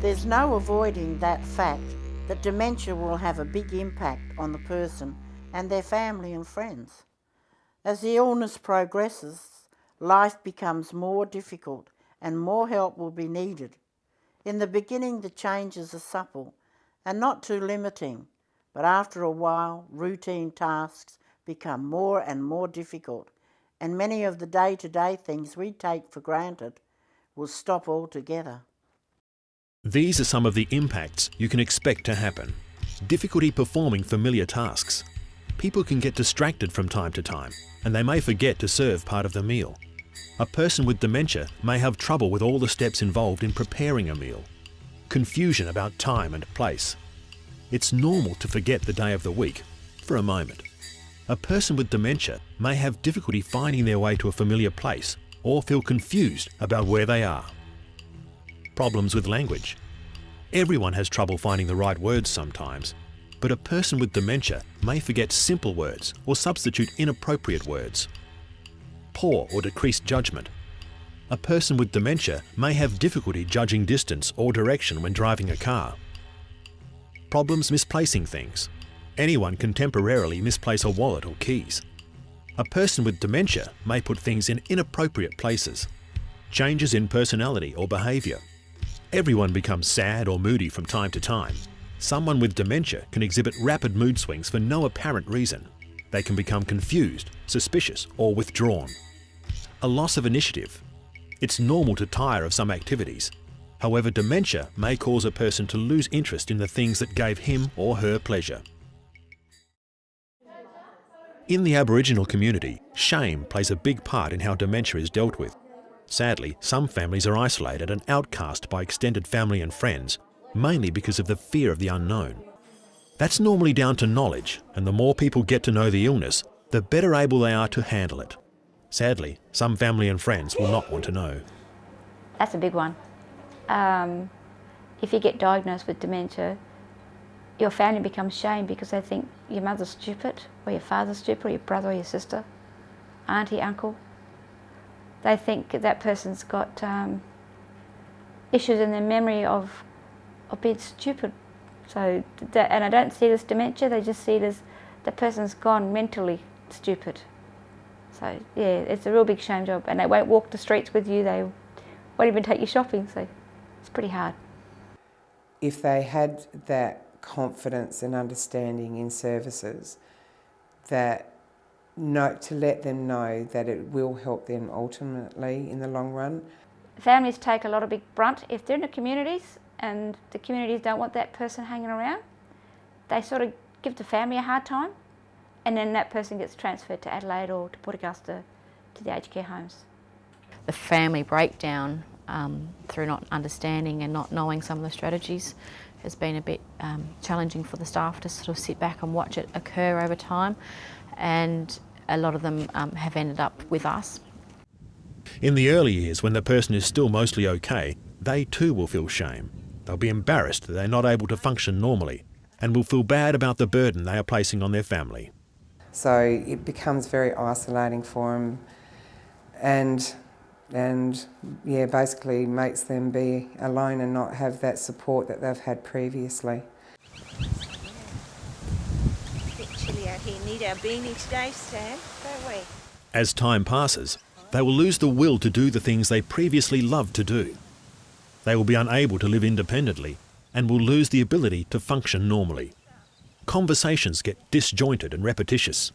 There's no avoiding that fact that dementia will have a big impact on the person and their family and friends. As the illness progresses, life becomes more difficult and more help will be needed. In the beginning, the changes are supple and not too limiting, but after a while, routine tasks become more and more difficult, and many of the day-to-day things we take for granted will stop altogether. These are some of the impacts you can expect to happen. Difficulty performing familiar tasks. People can get distracted from time to time, and they may forget to serve part of the meal. A person with dementia may have trouble with all the steps involved in preparing a meal. Confusion about time and place. It's normal to forget the day of the week, for a moment. A person with dementia may have difficulty finding their way to a familiar place or feel confused about where they are. Problems with language. Everyone has trouble finding the right words sometimes, but a person with dementia may forget simple words or substitute inappropriate words. Poor or decreased judgment. A person with dementia may have difficulty judging distance or direction when driving a car. Problems misplacing things. Anyone can temporarily misplace a wallet or keys. A person with dementia may put things in inappropriate places. Changes in personality or behaviour. Everyone becomes sad or moody from time to time. Someone with dementia can exhibit rapid mood swings for no apparent reason. They can become confused, suspicious or withdrawn. A loss of initiative. It's normal to tire of some activities. However, dementia may cause a person to lose interest in the things that gave him or her pleasure. In the Aboriginal community, shame plays a big part in how dementia is dealt with. Sadly, some families are isolated and outcast by extended family and friends, mainly because of the fear of the unknown. That's normally down to knowledge, and the more people get to know the illness, the better able they are to handle it. Sadly, some family and friends will not want to know. That's a big one. If you get diagnosed with dementia, your family becomes shamed because they think your mother's stupid, or your father's stupid, or your brother or your sister, auntie, uncle. They think that person's got issues in their memory of being stupid. So, and I don't see it as dementia, they just see it as the person's gone mentally stupid. So yeah, it's a real big shame job, and they won't walk the streets with you, they won't even take you shopping, so it's pretty hard. If they had that confidence and understanding in services, that to let them know that it will help them ultimately in the long run. Families take a lot of big brunt. If they're in the communities and the communities don't want that person hanging around, they sort of give the family a hard time, and then that person gets transferred to Adelaide or to Port Augusta to the aged care homes. The family breakdown through not understanding and not knowing some of the strategies has been a bit challenging for the staff to sort of sit back and watch it occur over time, and a lot of them have ended up with us. In the early years, when the person is still mostly okay, they too will feel shame. They'll be embarrassed that they're not able to function normally and will feel bad about the burden they are placing on their family. So it becomes very isolating for them, and yeah, basically makes them be alone and not have that support that they've had previously. Chilly out here. Need our beanie today, Stan, don't we? As time passes, they will lose the will to do the things they previously loved to do. They will be unable to live independently and will lose the ability to function normally. Conversations get disjointed and repetitious.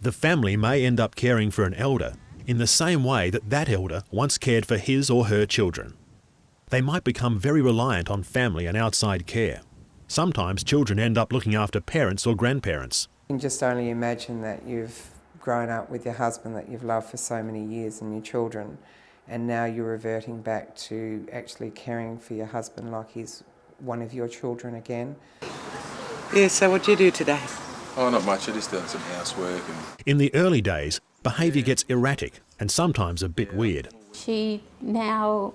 The family may end up caring for an elder in the same way that that elder once cared for his or her children. They might become very reliant on family and outside care. Sometimes children end up looking after parents or grandparents. You can just only imagine that you've grown up with your husband that you've loved for so many years and your children, and now you're reverting back to actually caring for your husband like he's one of your children again. Yeah, so what do you do today? Oh, not much. I just done some housework. In the early days, behaviour gets erratic and sometimes a bit weird. She now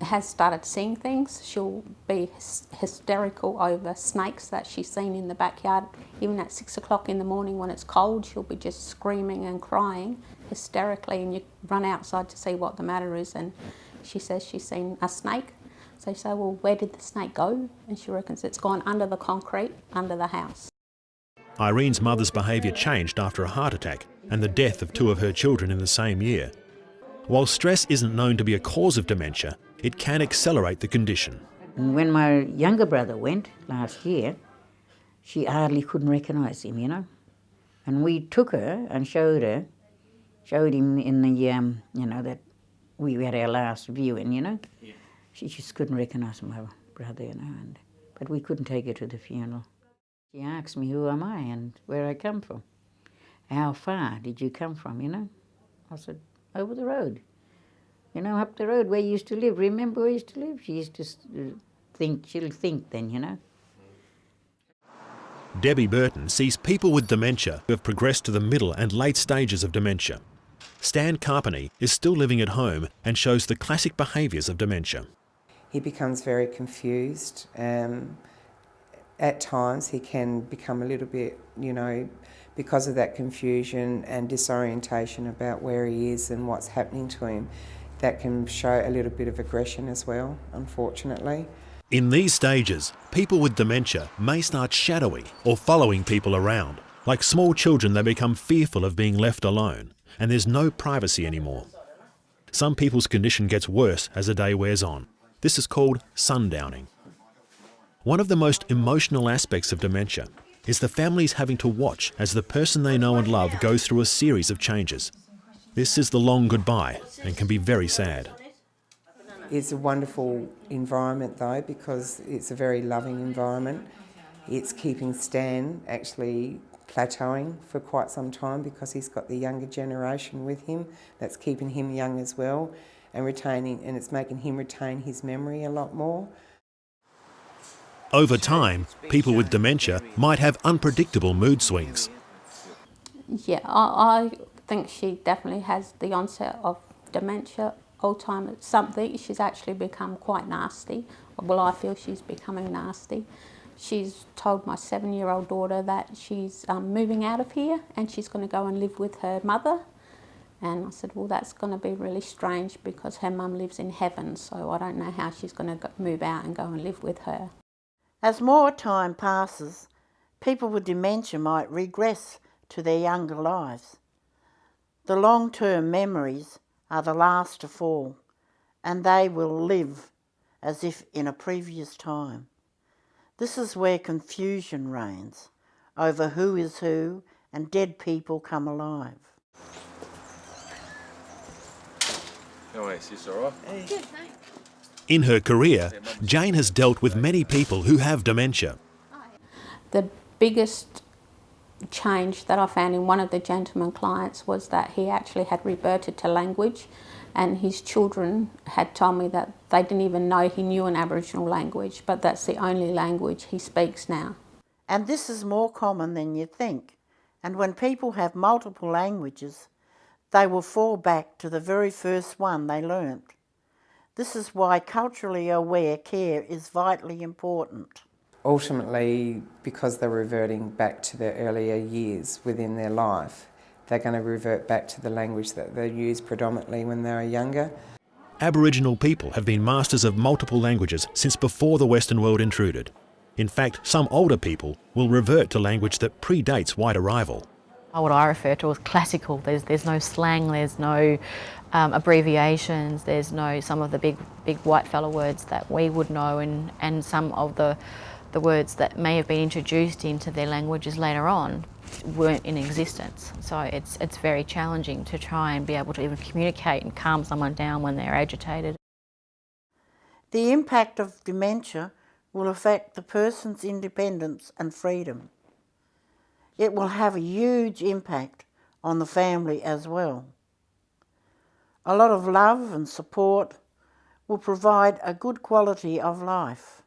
has started seeing things. She'll be hysterical over snakes that she's seen in the backyard. Even at 6 o'clock in the morning when it's cold, she'll be just screaming and crying hysterically, and you run outside to see what the matter is, and she says she's seen a snake. So you say, well, where did the snake go? And she reckons it's gone under the concrete, under the house. Irene's mother's behaviour changed after a heart attack and the death of 2 of her children in the same year. While stress isn't known to be a cause of dementia, it can accelerate the condition. And when my younger brother went last year, she hardly couldn't recognise him, you know. And we took her and showed him in the, you know, that we had our last viewing, you know. Yeah. She just couldn't recognise my brother, you know, but we couldn't take her to the funeral. She asked me, who am I and where I come from? How far did you come from, you know? I said, over the road. You know, up the road where you used to live. Remember where you used to live? She used to think, she'll think then, you know. Debbie Burton sees people with dementia who have progressed to the middle and late stages of dementia. Stan Carpeney is still living at home and shows the classic behaviours of dementia. He becomes very confused. At times he can become a little bit, you know, because of that confusion and disorientation about where he is and what's happening to him, that can show a little bit of aggression as well, unfortunately. In these stages, people with dementia may start shadowing or following people around. Like small children, they become fearful of being left alone, and there's no privacy anymore. Some people's condition gets worse as the day wears on. This is called sundowning. One of the most emotional aspects of dementia is the families having to watch as the person they know and love goes through a series of changes. This is the long goodbye and can be very sad. It's a wonderful environment though, because it's a very loving environment. It's keeping Stan actually plateauing for quite some time because he's got the younger generation with him that's keeping him young as well and it's making him retain his memory a lot more. Over time, people with dementia might have unpredictable mood swings. Yeah, I think she definitely has the onset of dementia. Alzheimer's, something. She's actually become quite nasty. Well, I feel she's becoming nasty. She's told my 7-year-old daughter that she's moving out of here and she's going to go and live with her mother. And I said, well, that's going to be really strange because her mum lives in heaven, so I don't know how she's going to move out and go and live with her. As more time passes, people with dementia might regress to their younger lives. The long-term memories are the last to fall, and they will live as if in a previous time. This is where confusion reigns over who is who, and dead people come alive. Oh, is this all right? Good, thanks. In her career, Jane has dealt with many people who have dementia. The biggest change that I found in one of the gentleman clients was that he actually had reverted to language, and his children had told me that they didn't even know he knew an Aboriginal language, but that's the only language he speaks now. And this is more common than you think, and when people have multiple languages, they will fall back to the very first one they learnt. This is why culturally aware care is vitally important. Ultimately, because they're reverting back to their earlier years within their life, they're going to revert back to the language that they used predominantly when they were younger. Aboriginal people have been masters of multiple languages since before the Western world intruded. In fact, some older people will revert to language that predates white arrival. What I refer to as classical. There's no slang, there's no abbreviations, there's no some of the big white fella words that we would know, and some of the words that may have been introduced into their languages later on weren't in existence. So it's very challenging to try and be able to even communicate and calm someone down when they're agitated. The impact of dementia will affect the person's independence and freedom. It will have a huge impact on the family as well. A lot of love and support will provide a good quality of life.